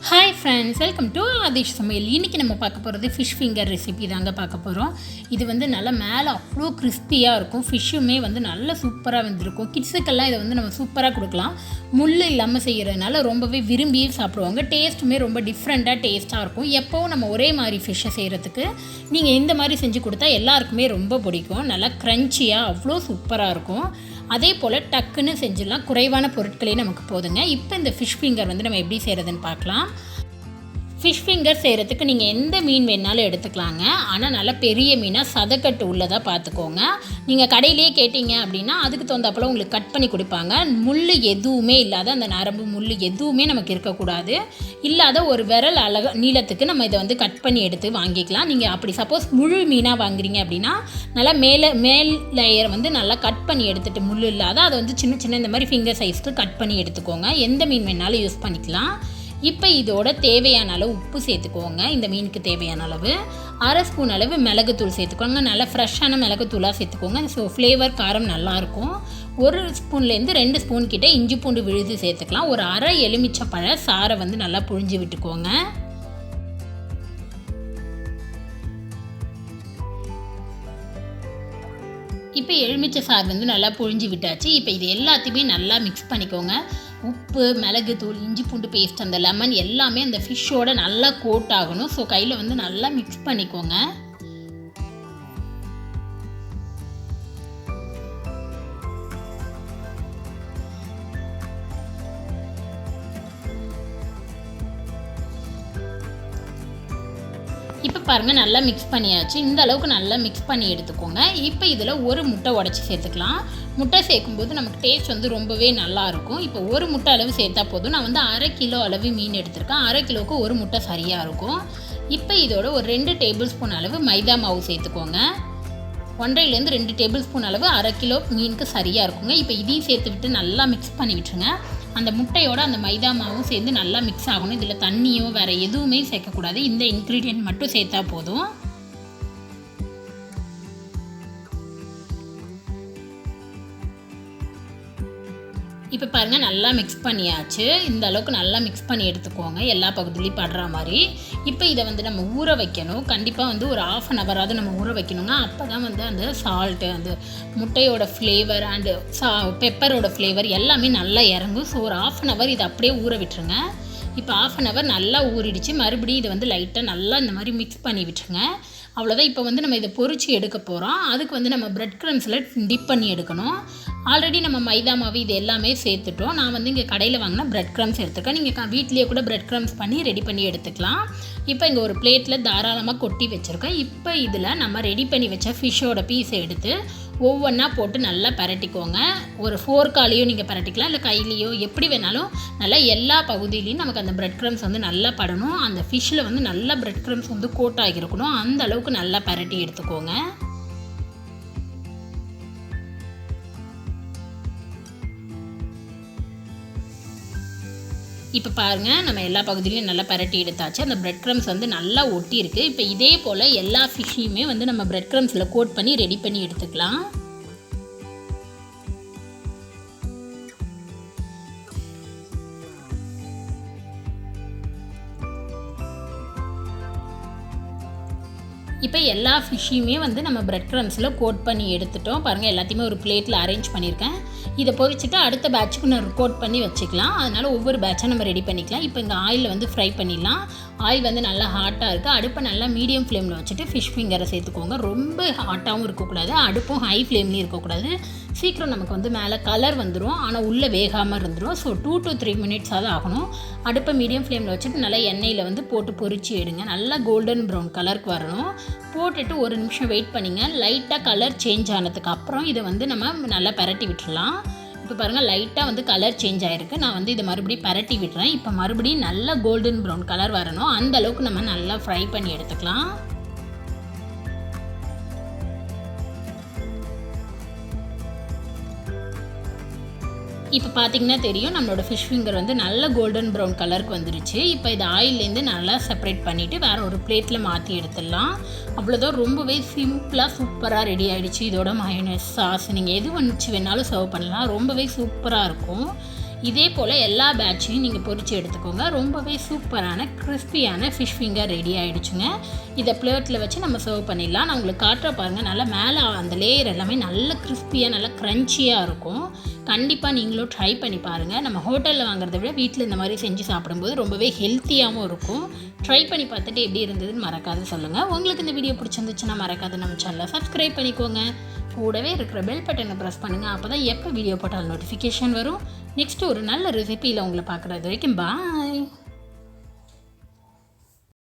Hi friends, welcome to Aadish சமையல். இன்றைக்கி நம்ம பார்க்க போகிறது ஃபிஷ் ஃபிங்கர் ரெசிபி தாங்க பார்க்க போகிறோம். இது வந்து நல்லா மேலே அவ்வளோ கிறிஸ்பியாக இருக்கும். ஃபிஷ்ஷுமே வந்து நல்லா சூப்பராக வெந்திருக்கும். கிட்ஸுக்கெல்லாம் இதை வந்து நம்ம சூப்பராக கொடுக்கலாம். முள் இல்லாமல் செய்கிறதுனால ரொம்பவே விரும்பியே சாப்பிடுவாங்க. டேஸ்ட்டுமே ரொம்ப டிஃப்ரெண்ட்டாக டேஸ்ட்டாக இருக்கும். எப்போவும் நம்ம ஒரே மாதிரி ஃபிஷ்ஷை செய்கிறதுக்கு நீங்கள் இந்த மாதிரி செஞ்சு கொடுத்தா எல்லாருக்குமே ரொம்ப பிடிக்கும். நல்லா க்ரன்ச்சியாக அவ்வளோ சூப்பராக இருக்கும். அதே போல் டக்குன்னு செஞ்சிடலாம். குறைவான பொருட்களே நமக்கு போதுங்க. இப்போ இந்த ஃபிஷ் ஃபிங்கர் வந்து நம்ம எப்படி செய்கிறதுன்னு பார்க்கலாம். ஃபிஷ் ஃபிங்கர் செய்கிறதுக்கு நீங்கள் எந்த மீன் வேணாலும் எடுத்துக்கலாங்க. ஆனால் நல்லா பெரிய மீனாக சதைக்கட்டு உள்ளதாக பார்த்துக்கோங்க. நீங்கள் கடையிலேயே கேட்டிங்க அப்படின்னா அதுக்கு தகுந்தாப்பில் உங்களுக்கு கட் பண்ணி கொடுப்பாங்க. முள் எதுவுமே இல்லாத அந்த நரம்பு முள் எதுவுமே நமக்கு இருக்கக்கூடாது. இல்லாத ஒரு விரல் நீளத்துக்கு நம்ம இதை வந்து கட் பண்ணி எடுத்து வாங்கிக்கலாம். நீங்கள் அப்படி சப்போஸ் முழு மீனாக வாங்குறீங்க அப்படின்னா நல்லா மேல் லேயர் வந்து நல்லா கட் பண்ணி எடுத்துகிட்டு முள் இல்லாத அதை வந்து சின்ன சின்ன இந்த மாதிரி ஃபிங்கர் சைஸ்க்கு கட் பண்ணி எடுத்துக்கோங்க. எந்த மீன் வேணாலும் யூஸ் பண்ணிக்கலாம். இப்போ இதோட தேவையான அளவு உப்பு சேர்த்துக்கோங்க. இந்த மீனுக்கு தேவையான அளவு 1/2 ஸ்பூன் அளவு மிளகுத்தூள் சேர்த்துக்கோங்க. நல்லா ஃப்ரெஷ்ஷான மிளகுத்தூளாக சேர்த்துக்கோங்க. ஸோ ஃப்ளேவர் காரம் நல்லாயிருக்கும். 1 ஸ்பூன்லேருந்து 2 ஸ்பூன் கிட்டே இஞ்சி பூண்டு விழுது சேர்த்துக்கலாம். ஒரு அரை எலுமிச்சப்பழ சாறை வந்து நல்லா புழிஞ்சு விட்டுக்கோங்க. இப்போ எலுமிச்சை சாறு வந்து நல்லா புழிஞ்சு விட்டாச்சு. இப்போ இது எல்லாத்தையுமே நல்லா மிக்ஸ் பண்ணிக்கோங்க. உப்பு, மிளகுத்தூள், இஞ்சி பூண்டு பேஸ்ட், அந்த லெமன் எல்லாமே அந்த ஃபிஷ்ஷோட நல்லா கோட் ஆகணும். ஸோ கையில் வந்து நல்லா மிக்ஸ் பண்ணிக்கோங்க. இப்போ பாருங்கள், நல்லா மிக்ஸ் பண்ணியாச்சு. இந்த அளவுக்கு நல்லா மிக்ஸ் பண்ணி எடுத்துக்கோங்க. இப்போ இதில் ஒரு முட்டை உடச்சி சேர்த்துக்கலாம். முட்டை சேர்க்கும்போது நமக்கு டேஸ்ட் வந்து ரொம்பவே நல்லாயிருக்கும். இப்போ ஒரு முட்டை அளவு சேர்த்தா போதும். நான் வந்து 1/2 கிலோ அளவு மீன் எடுத்திருக்கேன். 1/2 கிலோவுக்கு ஒரு முட்டை சரியாக இருக்கும். இப்போ இதோட ஒரு 2 டேபிள் ஸ்பூன் அளவு மைதா மாவு சேர்த்துக்கோங்க. 1.5லேருந்து 2 டேபிள் ஸ்பூன் அளவு 1/2 கிலோ மீனுக்கு சரியாக இருக்குங்க. இப்போ இதையும் சேர்த்து விட்டு நல்லா மிக்ஸ் பண்ணி விட்டுருங்க. அந்த முட்டையோட அந்த மைதா மாவும் சேர்ந்து நல்லா மிக்ஸ் ஆகணும். இதில் தண்ணியோ வேறு எதுவுமே சேர்க்கக்கூடாது. இந்த இன்க்ரீடியன்ட் மட்டும் சேர்த்தா போதும். இப்போ பாருங்கள், நல்லா மிக்ஸ் பண்ணியாச்சு. இந்த அளவுக்கு நல்லா மிக்ஸ் பண்ணி எடுத்துக்கோங்க, எல்லா பகுதியிலையும் படுற மாதிரி. இப்போ இதை வந்து நம்ம ஊற வைக்கணும். கண்டிப்பாக வந்து ஒரு 1/2 ஹவராவது நம்ம ஊற வைக்கணுங்க. அப்போ தான் வந்து அந்த சால்ட்டு, அந்த முட்டையோட ஃப்ளேவர் அண்டு பெப்பரோட ஃப்ளேவர் எல்லாமே நல்லா இறங்கும். ஸோ ஒரு 1/2 ஹவர் இதை அப்படியே ஊற விட்டுருங்க. இப்போ 1/2 ஹவர் நல்லா ஊறிடுச்சு. மறுபடியும் இதை வந்து லைட்டாக நல்லா இந்த மாதிரி மிக்ஸ் பண்ணி விட்டுருங்க. அவ்வளோதான். இப்போ வந்து நம்ம இதை பொரிச்சு எடுக்க போகிறோம். அதுக்கு வந்து நம்ம பிரெட் க்ரம்ஸில் டிப் பண்ணி எடுக்கணும். ஆல்ரெடி நம்ம மைதா மாவு இது எல்லாமே சேர்த்துட்டோம். நான் வந்து இங்கே கடையில் வாங்கினா பிரெட் க்ரம்ஸ் எடுத்துருக்கேன். நீங்கள் வீட்லேயே கூட பிரெட் க்ரம்ஸ் பண்ணி ரெடி பண்ணி எடுத்துக்கலாம். இப்போ இங்கே ஒரு பிளேட்டில் தாராளமாக கொட்டி வச்சுருக்கேன். இப்போ இதில் நம்ம ரெடி பண்ணி வச்ச ஃபிஷ்ஷோட பீஸை எடுத்து ஒவ்வொன்றா போட்டு நல்லா பரட்டிக்கோங்க. ஒரு ஃபோர்க்காலேயோ நீங்கள் பரட்டிக்கலாம், இல்லை கையிலையோ, எப்படி வேணாலும் நல்லா எல்லா பகுதியிலையும் நமக்கு அந்த பிரெட் க்ரம்ஸ் வந்து நல்லா படணும். அந்த ஃபிஷ்ஷில் வந்து நல்லா பிரெட் க்ரம்ஸ் வந்து கோட் ஆகியிருக்கணும். அந்த அளவுக்கு நல்லா பரட்டி எடுத்துக்கோங்க. இப்போ பாருங்கள், நம்ம எல்லா பகுதியிலையும் நல்லா பரட்டி எடுத்தாச்சு. அந்த பிரெட் க்ரம்ஸ் வந்து நல்லா ஒட்டியிருக்கு. இப்போ இதே போல் எல்லா ஃபிஷ்ஷையுமே வந்து நம்ம பிரெட் க்ரம்ஸில் கோட் பண்ணி ரெடி பண்ணி எடுத்துக்கலாம். இப்போ எல்லா ஃபிஷ்ஷையுமே வந்து நம்ம பிரெட் க்ரம்ஸில் கோட் பண்ணி எடுத்துட்டோம். பாருங்கள், எல்லாத்தையுமே ஒரு பிளேட்டில் அரேஞ்ச் பண்ணியிருக்கேன். இதை பொரிச்சிட்டு அடுத்த பேட்சுக்கு நான் கோட் பண்ணி வச்சுக்கலாம். அதனால் ஒவ்வொரு பேட்சாக நம்ம ரெடி பண்ணிக்கலாம். இப்போ இங்கே ஆயிலில் வந்து ஃப்ரை பண்ணிடலாம். ஆயில் வந்து நல்லா ஹாட்டாக இருக்குது. அடுப்பை நல்லா மீடியம் ஃப்ளேமில் வச்சுட்டு ஃபிஷ் ஃபிங்கரை சேர்த்துக்கோங்க. ரொம்ப ஹாட்டாகவும் இருக்கக்கூடாது, அடுப்பும் ஹை ஃப்ளேம்லேயும் இருக்கக்கூடாது. சீக்கிரம் நமக்கு வந்து மேலே கலர் வந்துடும், ஆனால் உள்ளே வேகாமல் இருந்துடும். ஸோ 2 to 3 மினிட்ஸாவது ஆகணும். அடுப்பை மீடியம் ஃப்ளேமில் வச்சுட்டு நல்லா எண்ணெயில் வந்து போட்டு பொரிச்சு எடுங்க. நல்லா கோல்டன் ப்ரௌன் கலருக்கு வரணும். போட்டுட்டு ஒரு நிமிஷம் வெயிட் பண்ணிங்க. லைட்டாக கலர் சேஞ்ச் ஆனதுக்கு அப்புறம் இதை வந்து நம்ம நல்லா பரட்டி விட்டுடலாம். இப்போ பாருங்கள், லைட்டாக வந்து கலர் சேஞ்ச் ஆகிருக்கு. நான் வந்து இதை மறுபடியும் பரட்டி விட்டுறேன். இப்போ மறுபடியும் நல்லா கோல்டன் ப்ரௌன் கலர் வரணும். அந்த அளவுக்கு நம்ம நல்லா ஃப்ரை பண்ணி எடுத்துக்கலாம். இப்போ பார்த்தீங்கன்னா தெரியும், நம்மளோட ஃபிஷ் ஃபிங்கர் வந்து நல்ல கோல்டன் ப்ரௌன் கலருக்கு வந்துருச்சு. இப்போ இது ஆயிலேருந்து நல்லா செப்பரேட் பண்ணிவிட்டு வேறு ஒரு பிளேட்டில் மாற்றி எடுத்துடலாம். அவ்வளோதான், ரொம்பவே சிம்பிளாக சூப்பராக ரெடி ஆகிடுச்சு. இதோட மயோனைஸ் சாஸ் நீங்கள் எது வச்சு வேணாலும் சர்வ் பண்ணலாம். ரொம்பவே சூப்பராக இருக்கும். இதே போல் எல்லா பேட்சையும் நீங்கள் பொரித்து எடுத்துக்கோங்க. ரொம்பவே சூப்பரான கிறிஸ்பியான ஃபிஷ் ஃபிங்கர் ரெடி ஆகிடுச்சுங்க. இதை பிளேட்டில் வச்சு நம்ம சர்வ் பண்ணிடலாம். நான் உங்களுக்கு காட்டுற பாருங்கள், நல்லா மேலே அந்த லேயர் எல்லாமே நல்ல கிறிஸ்பியாக நல்லா க்ரன்ச்சியாக இருக்கும். கண்டிப்பாக நீங்களும் ட்ரை பண்ணி பாருங்கள். நம்ம ஹோட்டலில் வாங்குறத விட வீட்டில் இந்த மாதிரி செஞ்சு சாப்பிடும்போது ரொம்பவே ஹெல்த்தியாகவும் இருக்கும். ட்ரை பண்ணி பார்த்துட்டு எப்படி இருந்ததுன்னு மறக்காது சொல்லுங்கள். உங்களுக்கு இந்த வீடியோ பிடிச்சிருந்துச்சுன்னா மறக்காது நம்ம சேனலை சப்ஸ்கிரைப் பண்ணிக்கோங்க. கூடவே இருக்கிற பெல் பட்டனை ப்ரெஸ் பண்ணுங்கள். அப்போ தான் எப்போ வீடியோ போட்டாலும் நோட்டிஃபிகேஷன் வரும். நெக்ஸ்ட்டு ஒரு நல்ல ரெசிபியில் உங்களை பார்க்குறது வரைக்கும் பாய்.